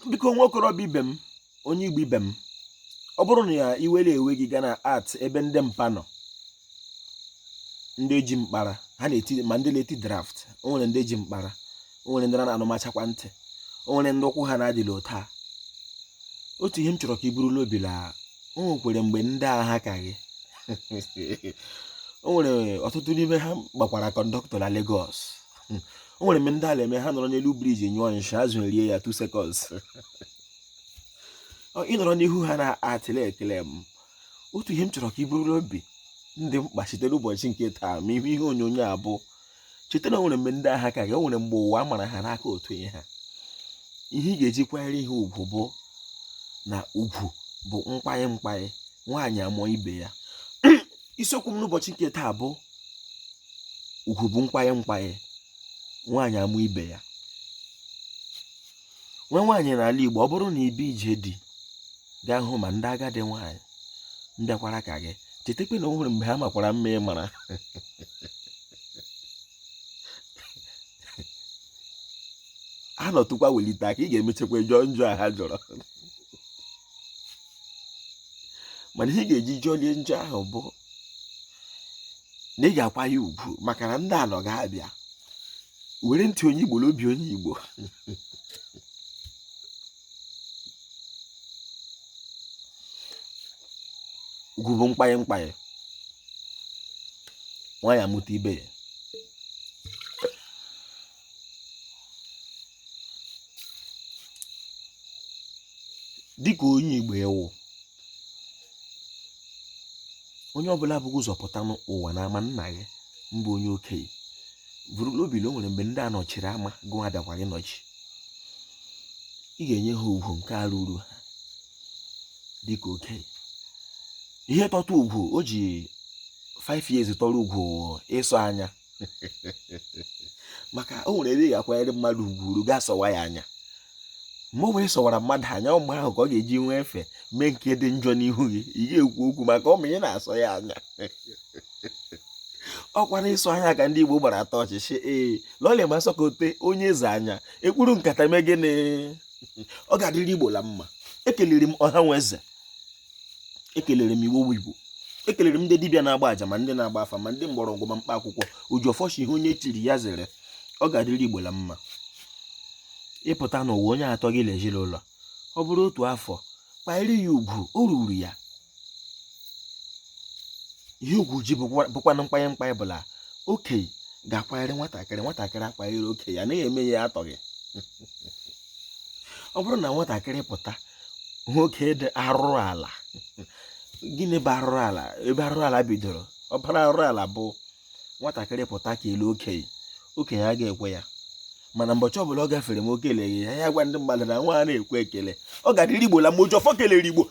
biko nwokorobịa ibe m, onye Igbo ibe m, ọ bụrụ na ya iwere ewe gị gaa na art ebe ndị mpa nọ, ndị eji mkpara ha na-eti, ma ndị na-eti draft, o nwere ndị eji mkpara, o nwere ndị na-anụmachakwa ntị, o nwere ndị ụkwụ ha na-adịla ụta. Otu ihe m chọrọ ka i burula obi la, o nwekwere mgbe ndị agha ka gị o nwere ọtụtụ n'ime ha gbakwara kọndọktọ na Lagos. O nwere mgbe ndị ala eme ha nọrọ n'elu briji nyụọ nsha, azụ erie ya 2 seconds. Ị nọrọ n'ihu ha na-atịla ekele m. Otu ihe m chọrọ ka i burula obi ndị mkpa sitere ụbọchị nke taa ma ihe onyonyo a bụ, cheta na o nwere mgbe ndị agha ka gị, o nwere mgbe ụwa mara ha n'aka otu ihe ha. Ihe ị ga-eji kwanyere ihe ugwu bụ na ugwu bụ mkpanye mkpanye, nwaanyị amụọ ibe ya. Isiokwu m n'ụbọchị nke taa bụ ugwu bụ mkpanye mkpanye, nwaanyị amụọ ibe ya. Nwa nwaanyị n'ala Igbo, ọ bụrụ na ibe ije dị gaa hụ ma ndị agadi nwaanyị mbịakwara ka gị, chetakwa na o nwere mgbe ha makwara mma ịmara. Ha nọtụkwa welite aka, ị ga-emechakwa jọọ njọ a ha jọrọ. Mana ihe ị ga-eji jọlie njọ ahụ bụ na ị ga-akwa ya ugwu, maka na ndị anọ ga-abịa were ntị onye Igbo n'obi onye Igbo. Ugwu bụ mkpanye mkpanye, nwaanyị amụta ibe ya. Dịka onye Igbo ewu, onye ọbụla abụghị ụzọ pụta n'ụwa n'ama nna gị mbụ onye okenye bụrụla obi na o nwere mgbe ndị a nọchiri ama gụnwa bịakwara ịnọchi. Ị ga-enye ha ugwu nke a ruru ha dịka okenye. Ihe tọta ugwu, o ji 5 years tọrọ ugwu ịsọ anya. Maka o nwere ebe ị ga-akwanyere mmadụ ugwu ru gaa sọwa ya anya. Mgbe ọ bụla ị sọwara mmadụ anya, mgbe ahụ ka ọ ga-eji nwee efe mee nke dị njọ n'ihu gị, ị ga-ekwu okwu maka ọ ma ị na-asọ ya anya. Ọkwa na ịsọ anya ka ndị Igbo gbara atọ ọchịchị. Lọlị Masokote onye eze anya ekwuru nkata mee gịnị? Ọ ga-adịrị Igbo la mma. Ekelere m ọha nwe eze, ekelere m Igbo Igbo, ekelere m ndị dibịa na-agba aja, ma ndị na-agba afa, ma ndị mgbọrọgwụ, ma mkpa akwụkwọ. Ojiọfọchi ihe onye chiri ya zere. Ọ ga-adịrị Igbo la mma. Ịpụta n'ụwa onye atọ gị lejiri ụlọ, ọ bụrụ otu afọ, kpanyere ya ugwu, o ruru ya. Ihe ugwu ji bụkwanụ mkpanye mkpanye bụla okenye ga-akwanyere nwatakịrị, nwatakịrị akwanyere okenye, ya anaghị eme ya atọghị. Ọ bụrụ na nwatakịrị pụta nwoke dị arụrụ ala, gịnị bụ arụrụ ala? Ebe arụrụ ala bidoro, ọbara arụrụ ala bụ nwatakịrị pụta ka elu okenye, okenye a ga-ekwe ya. Mana mbọchị ọbụla ọ gafere m okeleghị ya, ya gwa ndị mmadụ na nwa a na-ekwe ekele. Ọ ga-adịrị Igbo la mma. Ojiọfọ kelere Igbo